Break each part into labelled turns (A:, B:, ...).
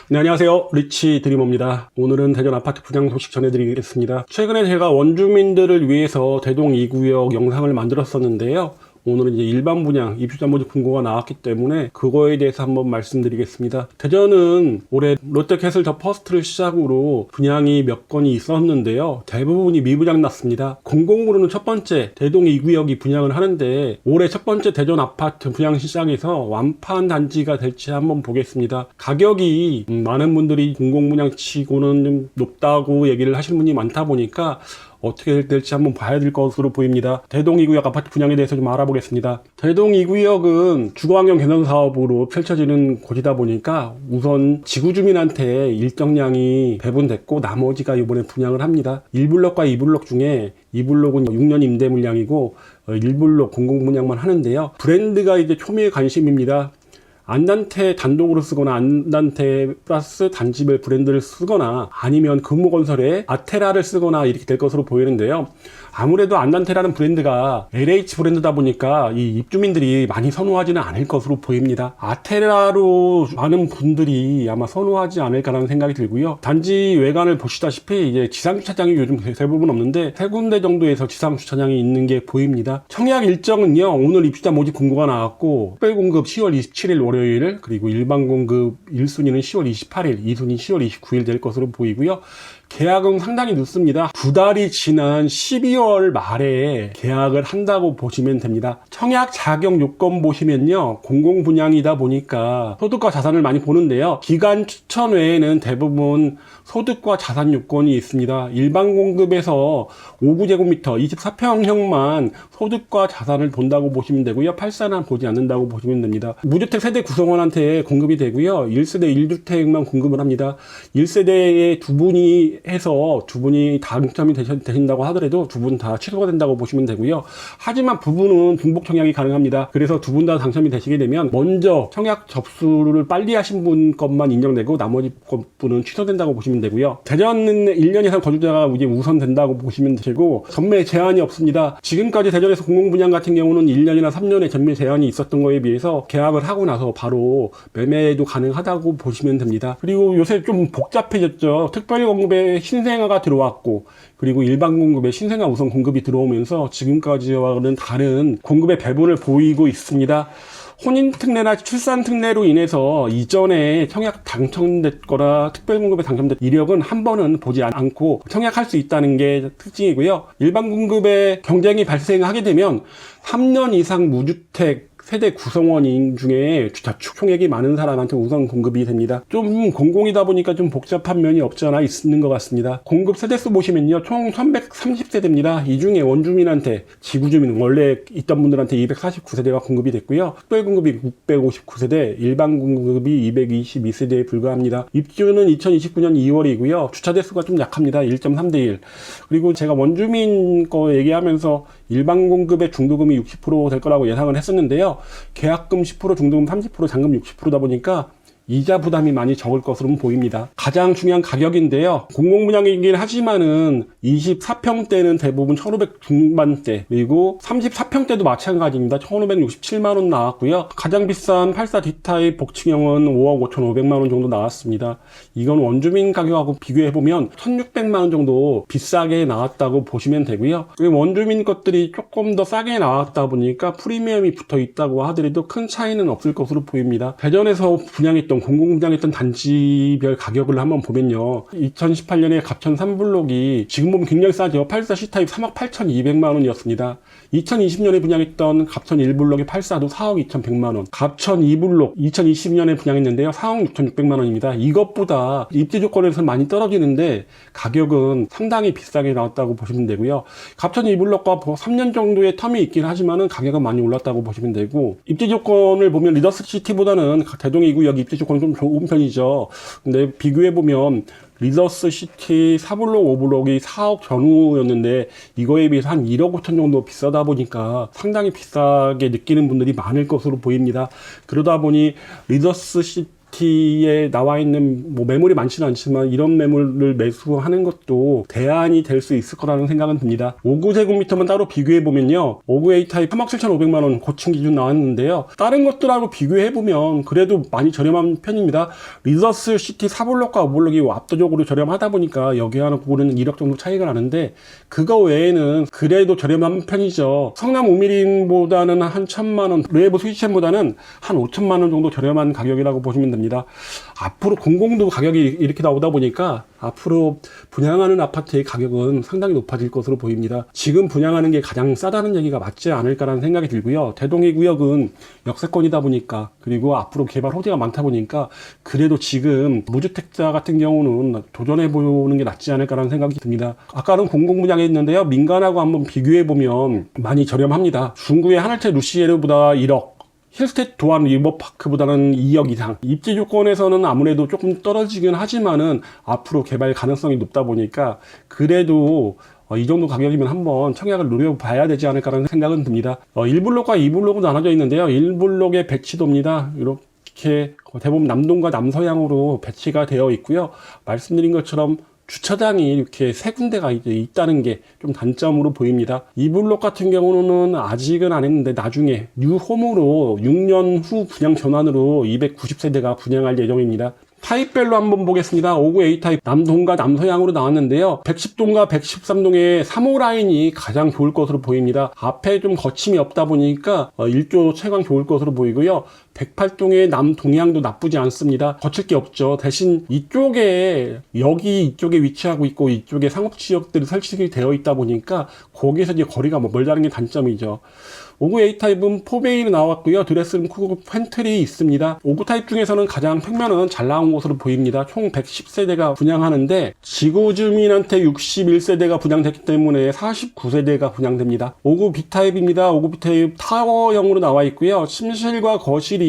A: 네, 안녕하세요. 리치 드리머입니다. 오늘은 대전 아파트 분양 소식 전해드리겠습니다. 최근에 제가 원주민들을 위해서 대동 2구역 영상을 만들었었는데요. 오늘은 이제 일반 분양 입주자 모집 공고가 나왔기 때문에 그거에 대해서 한번 말씀드리겠습니다. 대전은 올해 롯데캐슬 더 퍼스트를 시작으로 분양이 몇 건이 있었는데요. 대부분이 미분양 났습니다. 공공으로는 첫 번째 대동 2구역이 분양을 하는데 올해 첫 번째 대전 아파트 분양 시장에서 완판 단지가 될지 한번 보겠습니다. 가격이 많은 분들이 공공분양 치고는 좀 높다고 얘기를 하시는 분이 많다 보니까 어떻게 될지 한번 봐야 될 것으로 보입니다. 대동 2구역 아파트 분양에 대해서 좀 알아보겠습니다. 대동 2구역은 주거환경 개선 사업으로 펼쳐지는 곳이다 보니까 우선 지구 주민한테 일정량이 배분됐고 나머지가 이번에 분양을 합니다. 1블럭과 2블럭 중에 2블럭은 6년 임대 물량이고 1블럭 공공분양만 하는데요. 브랜드가 이제 초미의 관심입니다. 안단테 단독으로 쓰거나 안단테 플러스 단지별 브랜드를 쓰거나 아니면 금호건설에 아테라를 쓰거나 이렇게 될 것으로 보이는데요. 아무래도 안단테라는 브랜드가 LH 브랜드다 보니까 이 입주민들이 많이 선호하지는 않을 것으로 보입니다. 아테라로 많은 분들이 아마 선호하지 않을까라는 생각이 들고요. 단지 외관을 보시다시피 이제 지상주차장이 요즘 대부분 없는데 세 군데 정도에서 지상주차장이 있는 게 보입니다. 청약 일정은요, 오늘 입주자 모집 공고가 나왔고 특별공급 10월 27일 월요일, 그리고 일반 공급 1순위는 10월 28일, 2순위 10월 29일 될 것으로 보이고요. 계약은 상당히 늦습니다. 2달이 지난 12월 말에 계약을 한다고 보시면 됩니다. 청약 자격 요건 보시면요, 공공분양이다 보니까 소득과 자산을 많이 보는데요. 기간 추천 외에는 대부분 소득과 자산 요건이 있습니다. 일반 공급에서 5구제곱미터 24평형만 소득과 자산을 본다고 보시면 되고요. 8사는 보지 않는다고 보시면 됩니다. 무주택 세대 구성원한테 공급이 되고요. 1세대 1주택만 공급을 합니다. 1세대에 두 분이 해서 두 분이 당첨이 되신다고 하더라도 두 분 다 취소가 된다고 보시면 되고요. 하지만 부부는 중복 청약이 가능합니다. 그래서 두 분 다 당첨이 되시게 되면 먼저 청약 접수를 빨리 하신 분 것만 인정되고 나머지 분은 취소된다고 보시면 되고요. 대전은 1년 이상 거주자가 이제 우선된다고 보시면 되고 전매 제한이 없습니다. 지금까지 대전에서 공공분양 같은 경우는 1년이나 3년의 전매 제한이 있었던 거에 비해서 계약을 하고 나서 바로 매매도 가능하다고 보시면 됩니다. 그리고 요새 좀 복잡해졌죠. 특별공급에 신생아가 들어왔고 그리고 일반 공급에 신생아 우선 공급이 들어오면서 지금까지와는 다른 공급의 배분을 보이고 있습니다. 혼인특례나 출산특례로 인해서 이전에 청약 당첨됐거나 특별공급에 당첨된 이력은 한 번은 보지 않고 청약할 수 있다는 게 특징이고요. 일반 공급에 경쟁이 발생하게 되면 3년 이상 무주택 세대 구성원 중에 자축 총액이 많은 사람한테 우선 공급이 됩니다. 좀 공공이다 보니까 좀 복잡한 면이 없지 않아 있는 것 같습니다. 공급 세대수 보시면요, 총 1130세대입니다. 이 중에 원주민한테, 지구주민 원래 있던 분들한테 249세대가 공급이 됐고요. 특별공급이 659세대, 일반 공급이 222세대에 불과합니다. 입주는 2029년 2월이고요. 주차 대수가 좀 약합니다. 1.3대1. 그리고 제가 원주민 거 얘기하면서 일반 공급의 중도금이 60% 될 거라고 예상을 했었는데요. 계약금 10%, 중도금 30%, 잔금 60%다 보니까 이자 부담이 많이 적을 것으로 보입니다. 가장 중요한 가격인데요. 공공분양이긴 하지만은 24평대는 대부분 1,500 중반대, 그리고 34평대도 마찬가지입니다. 1,567만원 나왔고요. 가장 비싼 84 D타입 복층형은 5억 5,500만원 정도 나왔습니다. 이건 원주민 가격하고 비교해보면 1,600만원 정도 비싸게 나왔다고 보시면 되고요. 원주민 것들이 조금 더 싸게 나왔다 보니까 프리미엄이 붙어 있다고 하더라도 큰 차이는 없을 것으로 보입니다. 대전에서 분양했던 공공분양했던 단지별 가격을 한번 보면요, 2018년에 갑천 3블록이 지금 보면 굉장히 싸죠. 84 C타입 3억 8,200만원이었습니다. 2020년에 분양했던 갑천 1블록의 84도 4억 2,100만원, 갑천 2블록 2020년에 분양했는데요, 4억 6,600만원입니다. 이것보다 입지 조건에서 많이 떨어지는데 가격은 상당히 비싸게 나왔다고 보시면 되고요. 갑천 2블록과 3년 정도의 텀이 있긴 하지만은 가격은 많이 올랐다고 보시면 되고, 입지 조건을 보면 리더스시티보다는 대동 2구역 입지 조건이 좀 좋은 편이죠. 근데 비교해보면 리더스시티 4블록, 5블록이 4억 전후였는데 이거에 비해서 한 1억 5천 정도 비싸다 보니까 상당히 비싸게 느끼는 분들이 많을 것으로 보입니다. 그러다 보니 리더스시티 시티에 나와 있는 뭐 매물이 많지는 않지만 이런 매물을 매수하는 것도 대안이 될 수 있을 거라는 생각은 듭니다. 59제곱미터만 따로 비교해 보면요, 59A 타입 37,500만원 고층 기준 나왔는데요, 다른 것들하고 비교해 보면 그래도 많이 저렴한 편입니다. 리더스 시티 4블록과 5블록이 압도적으로 저렴하다 보니까 여기 하나 고르는 1억 정도 차이가 나는데, 그거 외에는 그래도 저렴한 편이죠. 성남 우미린보다는 한 1,000만원, 레이브 스위첸보다는 한 5천만원 정도 저렴한 가격이라고 보시면 됩니다. 앞으로 공공도 가격이 이렇게 나오다 보니까 앞으로 분양하는 아파트의 가격은 상당히 높아질 것으로 보입니다. 지금 분양하는 게 가장 싸다는 얘기가 맞지 않을까라는 생각이 들고요. 대동의 구역은 역세권이다 보니까, 그리고 앞으로 개발 호재가 많다 보니까 그래도 지금 무주택자 같은 경우는 도전해보는 게 낫지 않을까라는 생각이 듭니다. 아까는 공공분양에 있는데요, 민간하고 한번 비교해보면 많이 저렴합니다. 중구의 하늘채 루시에르보다 1억, 힐스테이트 도안 리버파크보다는 2억 이상. 입지 조건에서는 아무래도 조금 떨어지긴 하지만은 앞으로 개발 가능성이 높다 보니까 그래도 이 정도 가격이면 한번 청약을 노려봐야 되지 않을까라는 생각은 듭니다. 1블록과 2블록으로 나눠져 있는데요, 1블록의 배치도입니다. 이렇게 대부분 남동과 남서향으로 배치가 되어 있고요. 말씀드린 것처럼 주차장이 이렇게 세 군데가 이제 있다는 게 좀 단점으로 보입니다. 이 블록 같은 경우는 아직은 안 했는데 나중에 뉴홈으로 6년 후 분양 전환으로 290세대가 분양할 예정입니다. 타입별로 한번 보겠습니다. 59A 타입 남동과 남서향으로 나왔는데요, 110동과 113동의 3호 라인이 가장 좋을 것으로 보입니다. 앞에 좀 거침이 없다 보니까 1조 채광 좋을 것으로 보이고요. 108동의 남동향도 나쁘지 않습니다. 거칠 게 없죠. 대신 이쪽에 이쪽에 위치하고 있고 이쪽에 상업지역들이 설치가 되어 있다 보니까 거기에서 이제 거리가 멀다는 게 단점이죠. 59A 타입은 4베이로 나왔고요. 드레스룸 크고 팬트리 있습니다. 59 타입 중에서는 가장 평면은 잘 나온 것으로 보입니다. 총 110세대가 분양하는데 지구 주민한테 61세대가 분양됐기 때문에 49세대가 분양됩니다. 59B 타입입니다. 59B 타입 타워형으로 나와 있고요. 침실과 거실이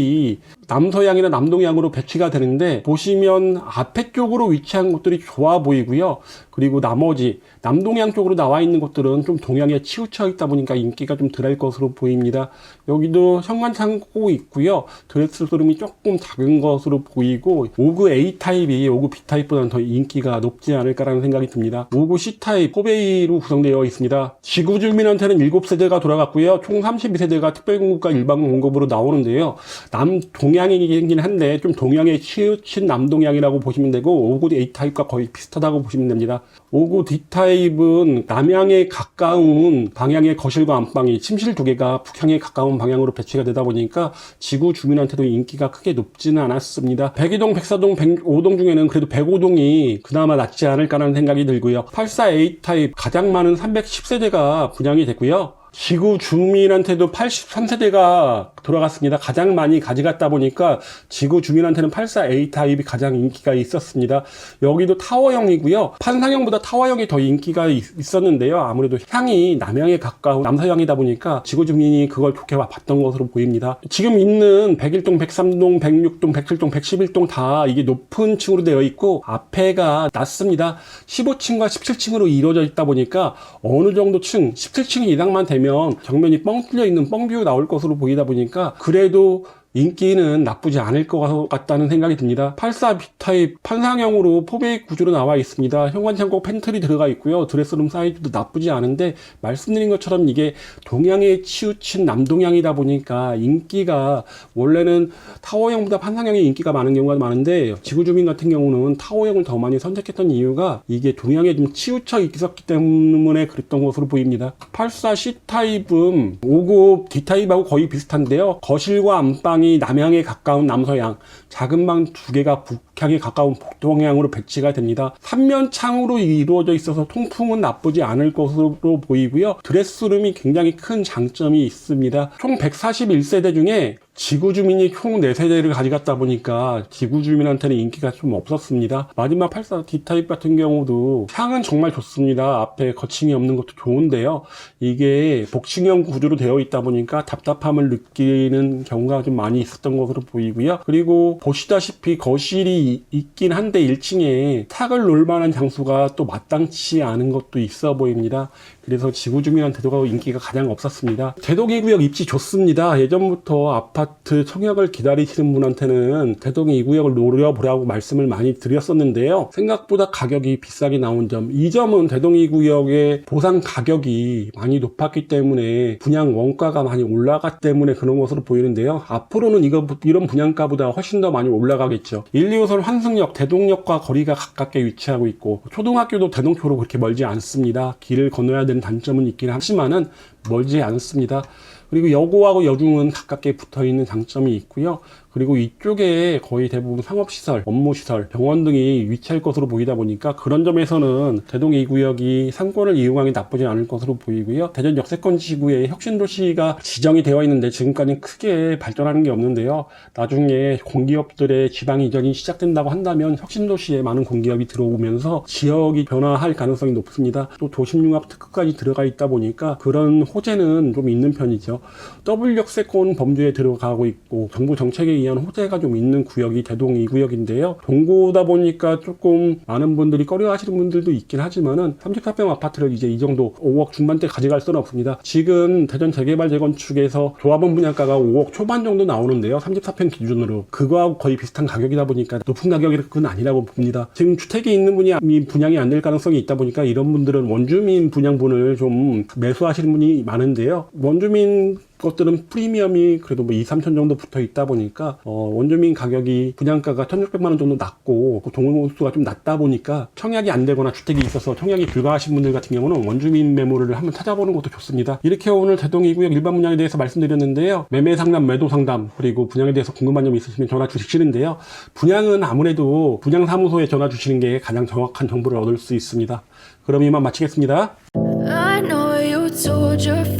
A: 남서향이나 남동향으로 배치가 되는데, 보시면 앞에 쪽으로 위치한 곳들이 좋아 보이고요. 그리고 나머지 남동향 쪽으로 나와 있는 것들은 좀 동향에 치우쳐 있다 보니까 인기가 좀 덜할 것으로 보입니다. 여기도 현관 창고 있고요. 드레스룸이 조금 작은 것으로 보이고, 59A 타입이 59B 타입보다는 더 인기가 높지 않을까라는 생각이 듭니다. 59C 타입 4베이로 구성되어 있습니다. 지구 주민한테는 7세대가 돌아갔고요. 총 32세대가 특별공급과 일반 공급으로 나오는데요, 남동향이긴 한데 좀 동향에 치우친 남동향이라고 보시면 되고, 59A 타입과 거의 비슷하다고 보시면 됩니다. 59D 타입은 남향에 가까운 방향의 거실과 안방이, 침실 2개가 북향에 가까운 방향으로 배치가 되다 보니까 지구 주민한테도 인기가 크게 높지는 않았습니다. 102동, 104동, 105동 중에는 그래도 105동이 그나마 낫지 않을까라는 생각이 들고요. 84A 타입 가장 많은 310세대가 분양이 됐고요. 지구 주민한테도 83세대가 돌아갔습니다. 가장 많이 가져갔다 보니까 지구 주민한테는 84A 타입이 가장 인기가 있었습니다. 여기도 타워형이고요. 판상형보다 타워형이 더 인기가 있었는데요. 아무래도 향이 남향에 가까운 남서향이다 보니까 지구 주민이 그걸 좋게 봤던 것으로 보입니다. 지금 있는 101동, 103동, 106동, 107동, 111동 다 이게 높은 층으로 되어 있고 앞에가 낮습니다. 15층과 17층으로 이루어져 있다 보니까 어느 정도 층, 17층 이상만 되면 정면이 뻥 뚫려 있는 뻥뷰 나올 것으로 보이다 보니까 그래도 인기는 나쁘지 않을 것 같다는 생각이 듭니다. 84B 타입 판상형으로 4베이 구조로 나와 있습니다. 현관창고 팬트리 들어가 있고요. 드레스룸 사이즈도 나쁘지 않은데, 말씀드린 것처럼 이게 동향에 치우친 남동향이다 보니까 인기가, 원래는 타워형보다 판상형이 인기가 많은 경우가 많은데 지구주민 같은 경우는 타워형을 더 많이 선택했던 이유가 이게 동향에 좀 치우쳐 있었기 때문에 그랬던 것으로 보입니다. 84C 타입은 59 D 타입하고 거의 비슷한데요. 거실과 안방 남향에 가까운 남서향, 작은 방 2개가 북향에 가까운 북동향으로 배치가 됩니다. 3면 창으로 이루어져 있어서 통풍은 나쁘지 않을 것으로 보이고요. 드레스룸이 굉장히 큰 장점이 있습니다. 총 141세대 중에 지구 주민이 총 4세대를 가져갔다 보니까 지구 주민한테는 인기가 좀 없었습니다. 마지막 84 D타입 같은 경우도 향은 정말 좋습니다. 앞에 거침이 없는 것도 좋은데요, 이게 복층형 구조로 되어 있다 보니까 답답함을 느끼는 경우가 좀 많이 있었던 것으로 보이고요. 그리고 보시다시피 거실이 있긴 한데 1층에 탁을 놓을 만한 장소가 또 마땅치 않은 것도 있어 보입니다. 그래서 지구 주민한테도 인기가 가장 없었습니다. 대동 2구역 입지 좋습니다. 예전부터 아파트 청약을 기다리시는 분한테는 대동 2구역을 노려보라고 말씀을 많이 드렸었는데요. 생각보다 가격이 비싸게 나온 점, 이 점은 대동 2구역의 보상 가격이 많이 높았기 때문에 분양 원가가 많이 올라갔기 때문에 그런 것으로 보이는데요. 앞으로는 이런 분양가보다 훨씬 더 많이 올라가겠죠. 1, 2호선 환승역, 대동역과 거리가 가깝게 위치하고 있고 초등학교도 대동표로 그렇게 멀지 않습니다. 길을 건너야 되는 단점은 있긴 하지만은 멀지 않습니다. 그리고 여고하고 여중은 가깝게 붙어있는 장점이 있고요. 그리고 이쪽에 거의 대부분 상업시설, 업무시설, 병원 등이 위치할 것으로 보이다 보니까 그런 점에서는 대동 2구역이 상권을 이용하기 나쁘지 않을 것으로 보이고요. 대전 역세권 지구에 혁신도시가 지정이 되어 있는데 지금까지는 크게 발전하는 게 없는데요. 나중에 공기업들의 지방 이전이 시작된다고 한다면 혁신도시에 많은 공기업이 들어오면서 지역이 변화할 가능성이 높습니다. 또 도심융합 특区까지 들어가 있다 보니까 그런 호재는 좀 있는 편이죠. 더블 역세권 범주에 들어가고 있고 정부 정책에 의한 호재가 좀 있는 구역이 대동 2구역인데요. 동구다 보니까 조금 많은 분들이 꺼려하시는 분들도 있긴 하지만은 34평 아파트를 이제 이 정도 5억 중반대 가져갈 수는 없습니다. 지금 대전 재개발 재건축에서 조합원 분양가가 5억 초반 정도 나오는데요. 34평 기준으로 그거하고 거의 비슷한 가격이다 보니까 높은 가격은 아니라고 봅니다. 지금 주택이 있는 분이 분양이 안 될 가능성이 있다 보니까 이런 분들은 원주민 분양분을 좀 매수하시는 분이 많은데요. 원주민 것들은 프리미엄이 그래도 뭐 2, 3천 정도 붙어 있다 보니까 원주민 가격이 분양가가 1,600만 원 정도 낮고 동호수가 좀 낮다 보니까 청약이 안 되거나 주택이 있어서 청약이 불가하신 분들 같은 경우는 원주민 매물을 한번 찾아보는 것도 좋습니다. 이렇게 오늘 대동 2구역 일반 분양에 대해서 말씀드렸는데요. 매매 상담, 매도 상담, 그리고 분양에 대해서 궁금한 점 있으시면 전화 주시는데요. 분양은 아무래도 분양사무소에 전화 주시는 게 가장 정확한 정보를 얻을 수 있습니다. 그럼 이만 마치겠습니다.
B: I know you told your